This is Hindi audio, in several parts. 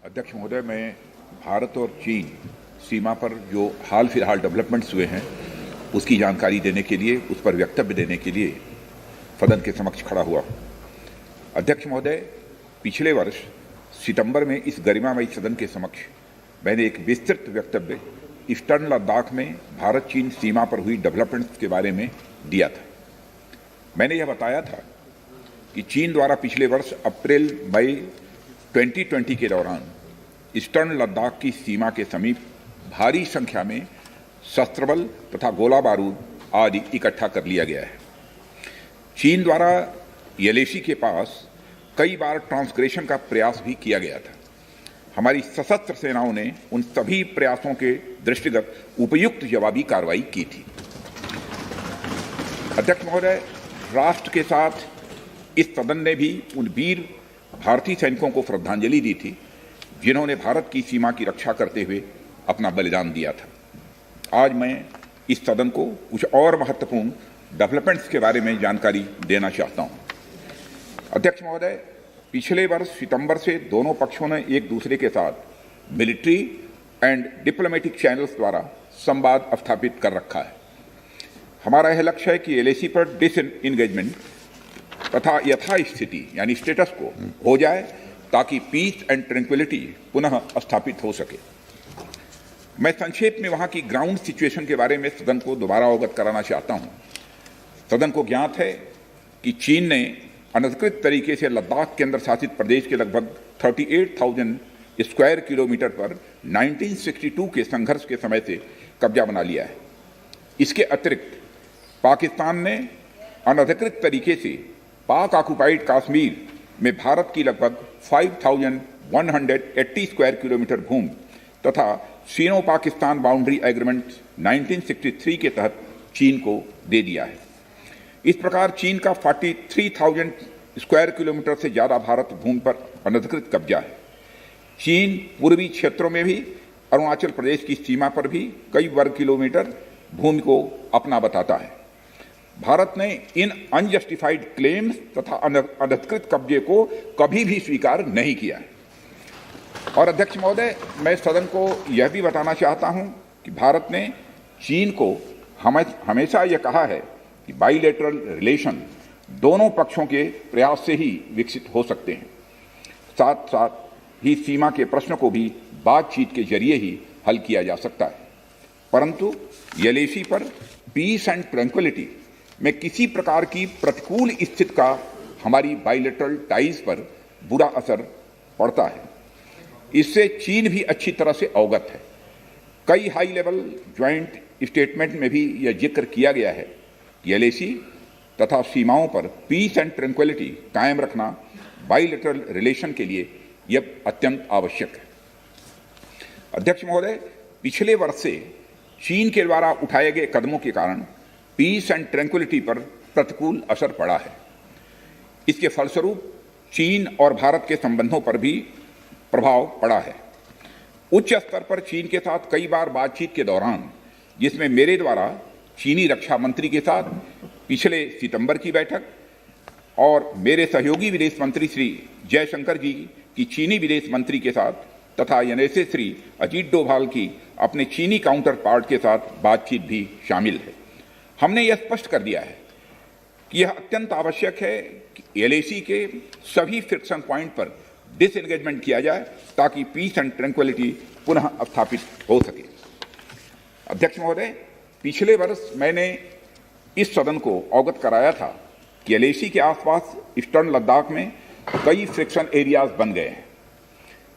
अध्यक्ष महोदय, मैं भारत और चीन सीमा पर जो हाल फिलहाल डेवलपमेंट्स हुए हैं उसकी जानकारी देने के लिए, उस पर वक्तव्य देने के लिए सदन के समक्ष खड़ा हुआ। अध्यक्ष महोदय, पिछले वर्ष सितंबर में इस गरिमामयी सदन के समक्ष मैंने एक विस्तृत वक्तव्य ईस्टर्न लद्दाख में भारत चीन सीमा पर हुई डेवलपमेंट्स के बारे में दिया था। मैंने यह बताया था कि चीन द्वारा पिछले वर्ष अप्रैल मई 2020 के दौरान ईस्टर्न लद्दाख की सीमा के समीप भारी संख्या में शस्त्र बल तथा गोला बारूद आदि इकट्ठा कर लिया गया है। चीन द्वारा येलेसी के पास कई बार ट्रांसग्रेशन का प्रयास भी किया गया था। हमारी सशस्त्र सेनाओं ने उन सभी प्रयासों के दृष्टिगत उपयुक्त जवाबी कार्रवाई की थी। अध्यक्ष महोदय, राष्ट्र के साथ इस सदन ने भी उन वीर भारतीय सैनिकों को श्रद्धांजलि दी थी जिन्होंने भारत की सीमा की रक्षा करते हुए अपना बलिदान दिया था। आज मैं इस सदन को कुछ और महत्वपूर्ण डेवलपमेंट्स के बारे में जानकारी देना चाहता हूं। अध्यक्ष महोदय, पिछले वर्ष सितंबर से दोनों पक्षों ने एक दूसरे के साथ मिलिट्री एंड डिप्लोमेटिक चैनल्स द्वारा संवाद स्थापित कर रखा है। हमारा यह लक्ष्य है कि एलएसी पर डिसएंगेजमेंट तथा यथास्थिति यानी स्टेटस को हो जाए ताकि पीस एंड ट्रैंक्विलिटी पुनः स्थापित हो सके। मैं संक्षेप में वहां की ग्राउंड सिचुएशन के बारे में सदन को दोबारा अवगत कराना चाहता हूं। सदन को ज्ञात है कि चीन ने अनधिकृत तरीके से लद्दाख केंद्र शासित प्रदेश के लगभग 38,000 स्क्वायर किलोमीटर पर 1962 के संघर्ष के समय से कब्जा बना लिया है। इसके अतिरिक्त पाकिस्तान ने अनधिकृत तरीके से पाक ऑक्युपाइड कश्मीर में भारत की लगभग 5,180 स्क्वायर किलोमीटर भूमि तथा सीनो पाकिस्तान बाउंड्री एग्रीमेंट 1963 के तहत चीन को दे दिया है। इस प्रकार चीन का 43,000 स्क्वायर किलोमीटर से ज़्यादा भारत भूमि पर अनधिकृत कब्जा है। चीन पूर्वी क्षेत्रों में भी अरुणाचल प्रदेश की सीमा पर भी कई वर्ग किलोमीटर भूमि को अपना बताता है। भारत ने इन अनजस्टिफाइड क्लेम्स तथा अनधिकृत कब्जे को कभी भी स्वीकार नहीं किया है। और अध्यक्ष महोदय, मैं सदन को यह भी बताना चाहता हूं कि भारत ने चीन को हमेशा यह कहा है कि बाइलेटरल रिलेशन दोनों पक्षों के प्रयास से ही विकसित हो सकते हैं। साथ साथ ही सीमा के प्रश्न को भी बातचीत के जरिए ही हल किया जा सकता है। परंतु येलेसी पर पीस एंड ट्रैंक्विलिटी में किसी प्रकार की प्रतिकूल स्थिति का हमारी बाइलेटरल टाइज पर बुरा असर पड़ता है। इससे चीन भी अच्छी तरह से अवगत है। कई हाई लेवल ज्वाइंट स्टेटमेंट में भी यह जिक्र किया गया है कि एलएसी तथा सीमाओं पर पीस एंड ट्रैंक्विलिटी कायम रखना बाइलेटरल रिलेशन के लिए यह अत्यंत आवश्यक है। अध्यक्ष महोदय, पिछले वर्ष से चीन के द्वारा उठाए गए कदमों के कारण पीस एंड ट्रैंक्विलिटी पर प्रतिकूल असर पड़ा है। इसके फलस्वरूप चीन और भारत के संबंधों पर भी प्रभाव पड़ा है। उच्च स्तर पर चीन के साथ कई बार बातचीत के दौरान, जिसमें मेरे द्वारा चीनी रक्षा मंत्री के साथ पिछले सितंबर की बैठक और मेरे सहयोगी विदेश मंत्री श्री जयशंकर जी की चीनी विदेश मंत्री के साथ तथा एनएसए श्री अजीत डोभाल की अपने चीनी काउंटर पार्ट के साथ बातचीत भी शामिल है। हमने यह स्पष्ट कर दिया है कि यह अत्यंत आवश्यक है कि एलएसी के सभी फ्रिक्शन पॉइंट पर डिसएंगेजमेंट किया जाए ताकि पीस एंड ट्रैंक्विलिटी पुनः स्थापित हो सके। अध्यक्ष महोदय, पिछले वर्ष मैंने इस सदन को अवगत कराया था कि एलएसी के आसपास ईस्टर्न लद्दाख में कई फ्रिक्शन एरियाज बन गए हैं।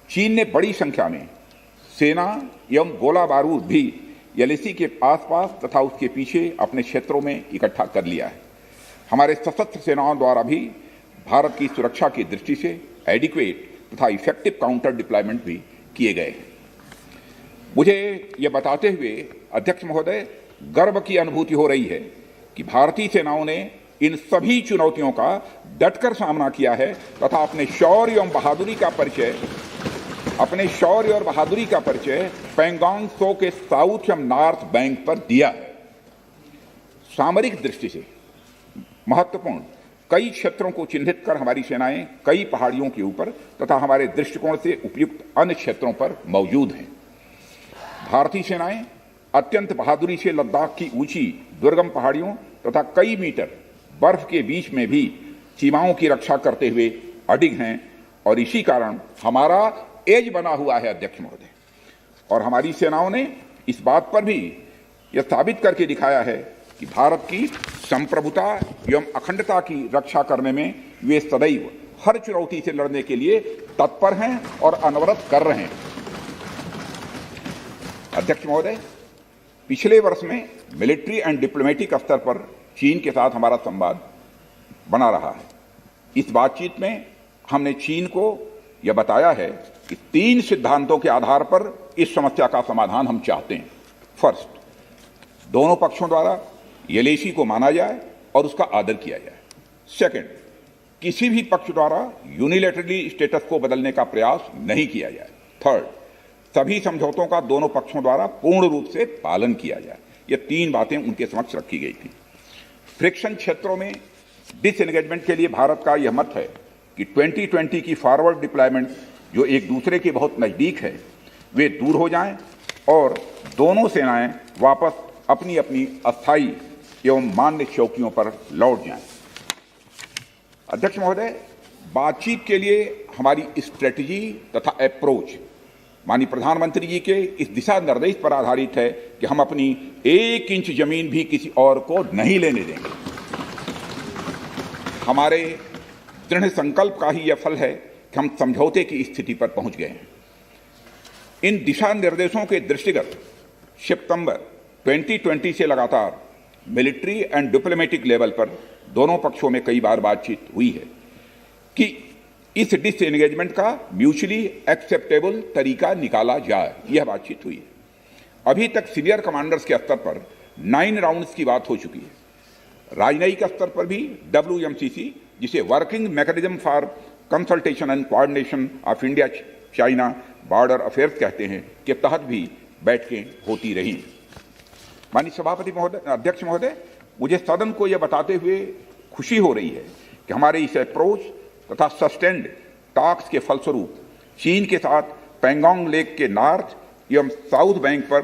चीन ने बड़ी संख्या में सेना एवं गोला बारूद भी एलएसी के आसपास तथा उसके पीछे अपने क्षेत्रों में इकट्ठा कर लिया है। हमारे सशस्त्र सेनाओं द्वारा भी भारत की सुरक्षा की दृष्टि से एडिक्वेट तथा इफेक्टिव काउंटर डिप्लॉयमेंट भी किए गए हैं। मुझे यह बताते हुए अध्यक्ष महोदय गर्व की अनुभूति हो रही है कि भारतीय सेनाओं ने इन सभी चुनौतियों का डटकर सामना किया है तथा अपने शौर्य और बहादुरी का परिचय पैंगोंग त्सो के साउथ एवं नॉर्थ बैंक पर दिया है। सामरिक दृष्टि से महत्वपूर्ण कई क्षेत्रों को चिन्हित कर हमारी सेनाएं कई पहाड़ियों के ऊपर तथा हमारे दृष्टिकोण से उपयुक्त अन्य क्षेत्रों पर मौजूद हैं। भारतीय सेनाएं अत्यंत बहादुरी से लद्दाख की ऊंची दुर्गम पहाड़ियों तथा कई मीटर बर्फ के बीच में भी सीमाओं की रक्षा करते हुए अडिग हैं और इसी कारण हमारा एज बना हुआ है अध्यक्ष महोदय। और हमारी सेनाओं ने इस बात पर भी यह साबित करके दिखाया है कि भारत की संप्रभुता एवं अखंडता की रक्षा करने में वे सदैव हर चुनौती से लड़ने के लिए तत्पर हैं और अनवरत कर रहे हैं। अध्यक्ष महोदय, पिछले वर्ष में मिलिट्री एंड डिप्लोमेटिक स्तर पर चीन के साथ हमारा संवाद बना रहा है। इस बातचीत में हमने चीन को यह बताया है कि 3 सिद्धांतों के आधार पर इस समस्या का समाधान हम चाहते हैं। फर्स्ट, दोनों पक्षों द्वारा एलएसी को माना जाए और उसका आदर किया जाए। सेकंड, किसी भी पक्ष द्वारा यूनिलैटरली स्टेटस को बदलने का प्रयास नहीं किया जाए। थर्ड, सभी समझौतों का दोनों पक्षों द्वारा पूर्ण रूप से पालन किया जाए। ये 3 बातें उनके समक्ष रखी गई थी। फ्रिक्शन क्षेत्रों में डिसएंगेजमेंट के लिए भारत का यह मत है कि 2020 की फॉरवर्ड डिप्लॉयमेंट जो एक दूसरे के बहुत नज़दीक है वे दूर हो जाएं और दोनों सेनाएं वापस अपनी अपनी अस्थायी एवं मान्य चौकियों पर लौट जाएं। अध्यक्ष महोदय, बातचीत के लिए हमारी स्ट्रेटजी तथा अप्रोच माननीय प्रधानमंत्री जी के इस दिशा निर्देश पर आधारित है कि हम अपनी 1 इंच जमीन भी किसी और को नहीं लेने देंगे। हमारे दृढ़ संकल्प का ही यह फल है कि हम समझौते की स्थिति पर पहुंच गए हैं। इन दिशा निर्देशों के दृष्टिगत सितंबर 2020 से लगातार मिलिट्री एंड डिप्लोमेटिक लेवल पर दोनों पक्षों में कई बार बातचीत हुई है कि इस डिसएंगेजमेंट का म्यूचुअली एक्सेप्टेबल तरीका निकाला जाए। यह बातचीत हुई है। अभी तक सीनियर कमांडर्स के स्तर पर 9 राउंड्स की बात हो चुकी है। राजनयिक स्तर पर भी WMCC, जिसे working mechanism for consultation and coordination of India China border affairs कहते हैं, के तहत भी बैठकें होती रही। माननीय सभापति महोदय, अध्यक्ष महोदय, मुझे सदन को यह बताते हुए खुशी हो रही है कि हमारे इस अप्रोच तथा सस्टेन्ड टॉक्स के फलस्वरूप चीन के साथ पैंगोंग लेक के नॉर्थ एवं साउथ बैंक पर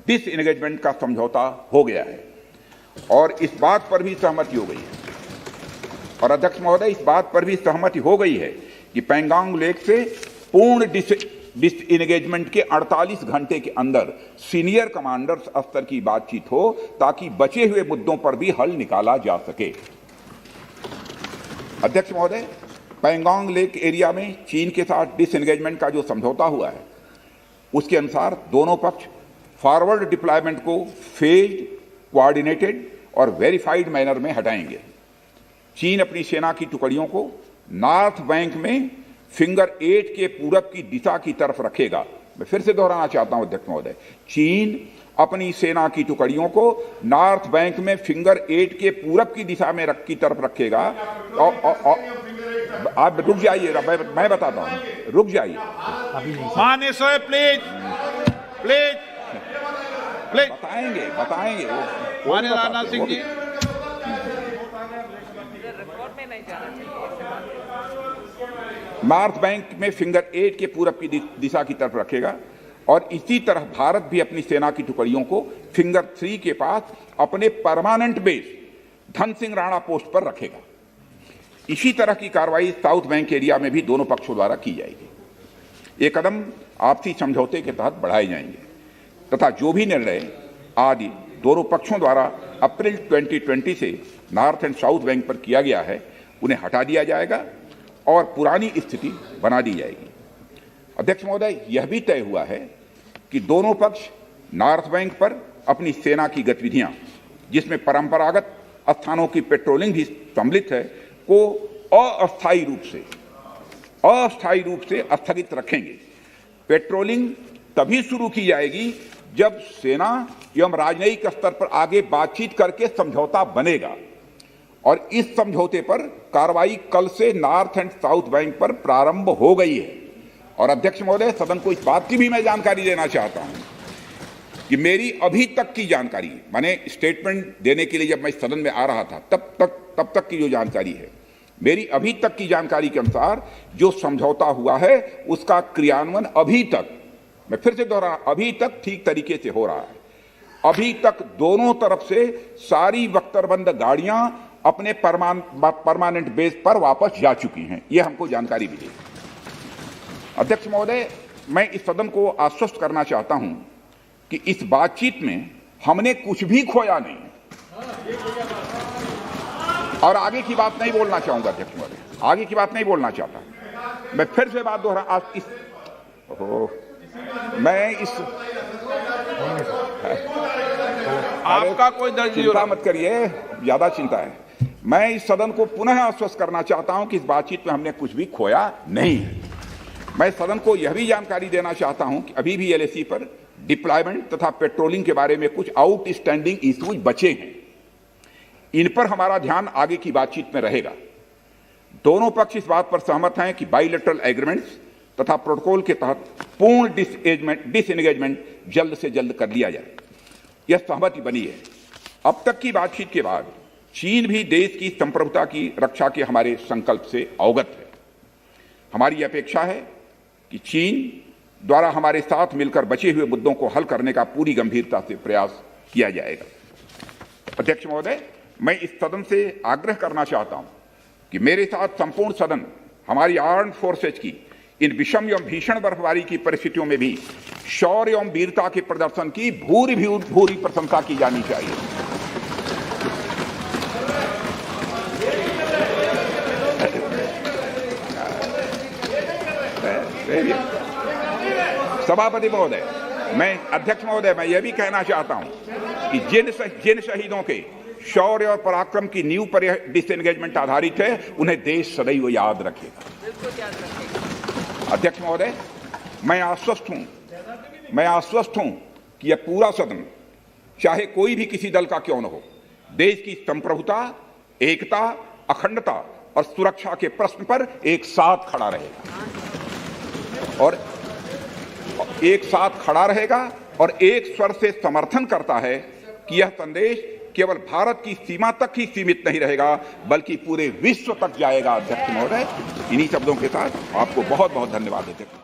डिसएंगेजमेंट का समझौता हो गया है और इस बात पर भी सहमति हो गई है। और अध्यक्ष महोदय, इस बात पर भी सहमति हो गई है कि पैंगोंग लेक से पूर्ण डिसएंगेजमेंट के 48 घंटे के अंदर सीनियर कमांडर्स स्तर की बातचीत हो ताकि बचे हुए मुद्दों पर भी हल निकाला जा सके। अध्यक्ष महोदय, पैंगोंग लेक एरिया में चीन के साथ डिसएंगेजमेंट का जो समझौता हुआ है उसके अनुसार दोनों पक्ष फॉरवर्ड डिप्लॉयमेंट को फेज्ड, कोऑर्डिनेटेड और वेरीफाइड मैनर में हटाएंगे। चीन अपनी सेना की टुकड़ियों को नॉर्थ बैंक में फिंगर 8 के पूरब की दिशा की तरफ रखेगा। मैं फिर से दोहराना चाहता हूं अध्यक्ष महोदय, चीन अपनी सेना की टुकड़ियों को नॉर्थ बैंक में फिंगर 8 के पूरब की दिशा में की तरफ रखेगा। आप रुक जाइए, मैं बताता हूं, रुक जाइए। माननीय सर, प्लीज प्लीज प्लीज बताएंगे माननीय राजनाथ सिंह जी। नॉर्थ बैंक में फिंगर 8 के पूरब की दिशा की तरफ रखेगा और इसी तरह भारत भी अपनी सेना की टुकड़ियों को फिंगर 3 के पास अपने permanent base Dhan Singh Rana post पर रखेगा। इसी तरह की कार्रवाई साउथ बैंक एरिया में भी दोनों पक्षों द्वारा की जाएगी। ये कदम आपसी समझौते के तहत बढ़ाए जाएंगे तथा जो भी निर्णय आदि दोनों पक्षों द्वारा अप्रैल 2020 से नॉर्थ एंड साउथ बैंक पर किया गया है उन्हें हटा दिया जाएगा और पुरानी स्थिति बना दी जाएगी। अध्यक्ष महोदय, यह भी तय हुआ है कि दोनों पक्ष नॉर्थ बैंक पर अपनी सेना की गतिविधियां, जिसमें परंपरागत स्थानों की पेट्रोलिंग भी सम्मिलित है, को अस्थायी रूप से स्थगित रखेंगे। पेट्रोलिंग तभी शुरू की जाएगी जब सेना एवं राजनयिक स्तर पर आगे बातचीत करके समझौता बनेगा और इस समझौते पर कार्रवाई कल से नॉर्थ एंड साउथ बैंक पर प्रारंभ हो गई है। और अध्यक्ष महोदय, सदन को इस बात की भी मैं जानकारी देना चाहता हूं कि मेरी अभी तक की जानकारी, मैंने स्टेटमेंट देने के लिए जब मैं सदन में आ रहा था तब तक की जो जानकारी है मेरी अभी तक की जानकारी के अनुसार जो समझौता हुआ है उसका क्रियान्वयन अभी तक, मैं फिर से दोहरा, अभी तक ठीक तरीके से हो रहा है। अभी तक दोनों तरफ से सारी बख्तरबंद गाड़ियां अपने परमानेंट बेस पर वापस जा चुकी हैं, यह हमको जानकारी मिली। अध्यक्ष महोदय, मैं इस सदन को आश्वस्त करना चाहता हूं कि इस बातचीत में हमने कुछ भी खोया नहीं और आगे की बात नहीं बोलना चाहूंगा। अध्यक्ष महोदय, आगे की बात नहीं बोलना चाहता। मैं फिर से बात दोहरा, आपका कोई दर्ज चिंता मत करिए, ज्यादा चिंता है। मैं इस सदन को पुनः आश्वस्त करना चाहता हूं कि इस बातचीत में हमने कुछ भी खोया नहीं है। मैं सदन को यह भी जानकारी देना चाहता हूं कि अभी भी एलएसी पर डिप्लॉयमेंट तथा पेट्रोलिंग के बारे में कुछ आउटस्टैंडिंग इश्यूज बचे हैं। इन पर हमारा ध्यान आगे की बातचीत में रहेगा। दोनों पक्ष इस बात पर सहमत हैं कि बाइलेटरल एग्रीमेंट्स तथा प्रोटोकॉल के तहत पूर्ण डिसएंगेजमेंट जल्द से जल्द कर लिया जाए, यह सहमति बनी है। अब तक की बातचीत के बाद चीन भी देश की संप्रभुता की रक्षा के हमारे संकल्प से अवगत है। हमारी अपेक्षा है कि चीन द्वारा हमारे साथ मिलकर बचे हुए मुद्दों को हल करने का पूरी गंभीरता से प्रयास किया जाएगा। अध्यक्ष महोदय, मैं इस सदन से आग्रह करना चाहता हूं कि मेरे साथ संपूर्ण सदन हमारी आर्म्ड फोर्सेज की इन विषम एवं भीषण बर्फबारी की परिस्थितियों में भी शौर्य एवं वीरता के प्रदर्शन की भूरी प्रशंसा की जानी चाहिए। सभापति महोदय, अध्यक्ष महोदय, मैं यह भी कहना चाहता हूं कि जिन शहीदों के शौर्य और पराक्रम की नींव पर यह डिसएंगेजमेंट आधारित है, उन्हें देश सदैव याद रखेगा। अध्यक्ष महोदय, मैं आश्वस्त हूं कि यह पूरा सदन, चाहे कोई भी किसी दल का क्यों न हो, देश की संप्रभुता, एकता, अखंडता और सुरक्षा के प्रश्न पर एक साथ खड़ा रहेगा और एक स्वर से समर्थन करता है कि यह संदेश केवल भारत की सीमा तक ही सीमित नहीं रहेगा, बल्कि पूरे विश्व तक जाएगा। अध्यक्ष महोदय, इन्हीं शब्दों के साथ आपको बहुत बहुत धन्यवाद देते हैं।